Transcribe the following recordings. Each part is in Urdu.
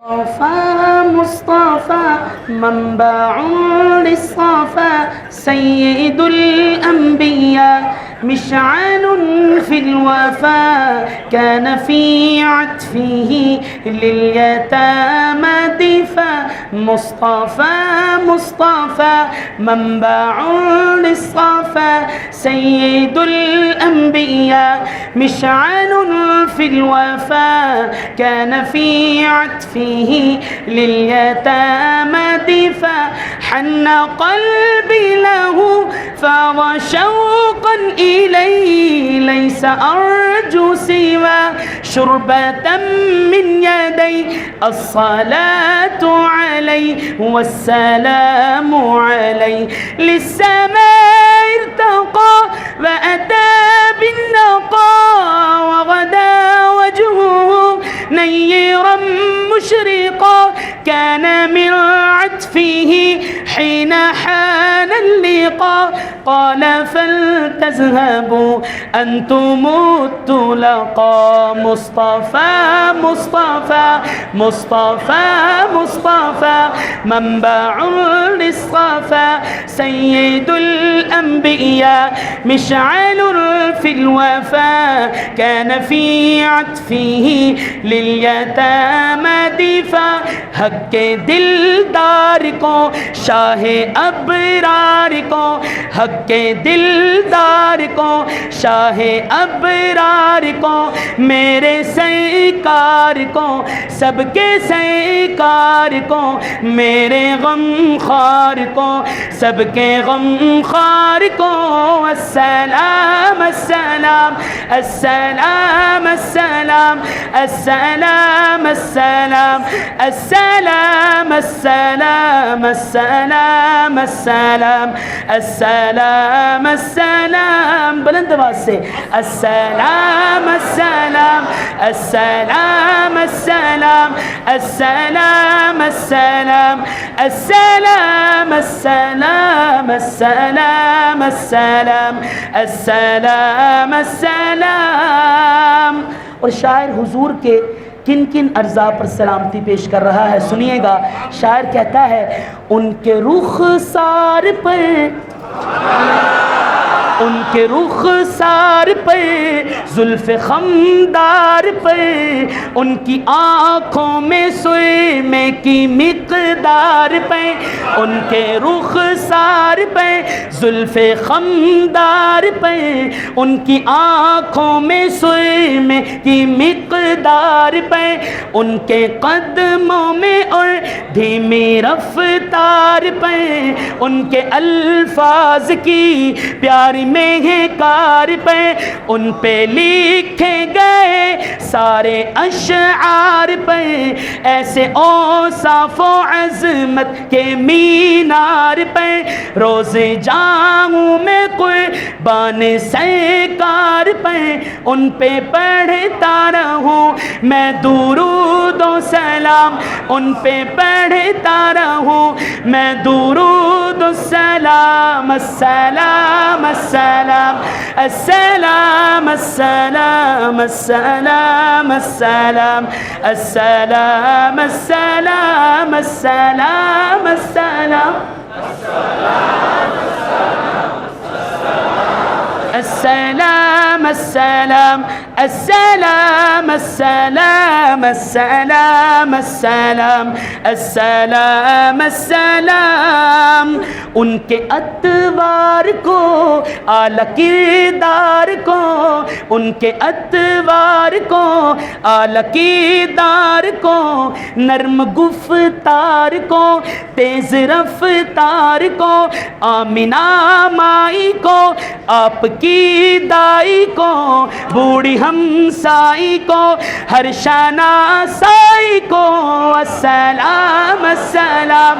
مصطفى مصطفى منبع للصفا سيد الأنبياء مشعل في الوفا كان في عطفه لليتامى دفا مصطفى مصطفى منبع للصفا سيد الأنبياء مشعل في الوفا كان في عطفه لليتامى دفا حن قلبي له فاض شوقا إليه ليس أرجو سوى شربة من يدي الصلاة عليه والسلام عليه للسماء ارتقى وأتى بالنقى وغدا وجهه نيرا مشرقا كان من عطفه حين حان اللقاء قال فلتذهبوا أنتم الطلقاء مصطفى مصطفى مصطفى مصطفى منبع للصفا سيد الأنبياء مشعل في الوفا كان في عطفه لليتامى دفا حق دلدار کو شاہ ابرار کو حق دلدار کو شاہ ابرار کو میرے سرکار کو سب کے سرکار کو میرے غم خار کو سب کے غم خار کو السلام السلام السلام السلام السلام السلام السلام السلام السلام السلام السلام السلام بلند آواز سے السلام السلام السلام السلام السلام السلام السلام السلام السلام السلام السلام السلام اور شاعر حضور کے کن کن اجزاء پر سلامتی پیش کر رہا ہے سنیے گا شاعر کہتا ہے ان کے رخسار پر ان کے رخسار پر زلف خمدار پر ان کی آنکھوں میں سرمے کی مقدار پر ان کے رخسار پر زلف خمدار پر ان کی آنکھوں میں سرمے کی مقدار پر ان کے قدموں میں اور دھیمی رفتار پر ان کے الفاظ کی پیاری مہکار پہ ان پہ لکھے گئے سارے اشعار پہ ایسے اوصاف و عظمت کے مینار پہ روز جاؤں میں قربان سرکار پہ ان پہ پڑھتا رہوں میں درود و سلام ان پہ پڑھتا رہوں میں درود و سلام السلام السلام السلام السلام السلام السلام السلام السلام السلام السلام السلام السلام السلام السلام السلام السلام السلام السلام ان کے اتوار کو اعلیٰ کردار کو ان کے اتوار کو اعلیٰ کردار کو نرم گفتار کو تیز رفتار کو آمنہ مائی کو آپ کی دائی کو بوڑھی ہمسائی کو ہر شناسائی کو السلام السلام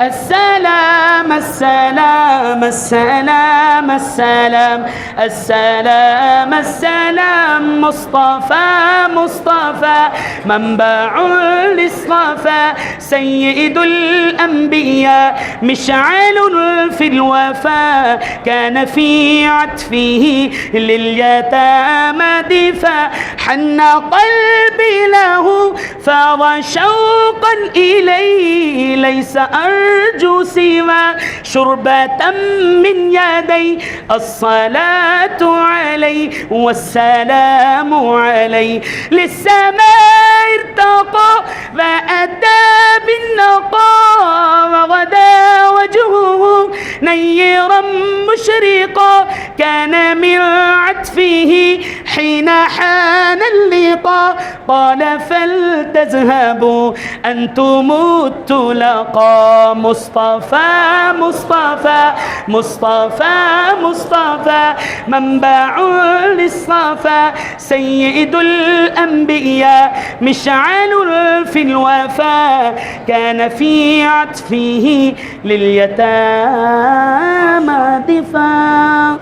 السلام السلام السلام السلام السلام السلام مصطفى مصطفى منبع الاصطفى سيد الأنبياء مشعل في الوفاء كان في عطفه لليتامى دفاع حن قلبي له فاض شوقا إليه ليس أرجو سوى شربة من يدي الصلاة عليه والسلام عليه للسماء ارتقى فأتى بالنقاء وغدا وجهه نيرا مشرقا كان من عطفه حين حان اللقاء قال فلتذهبوا أنتم التلقى مصطفى مصطفى مصطفى مصطفى منبع للصفا سيد الأنبياء مشعل في الوفاء كان في عطفه لليتامى دفاع.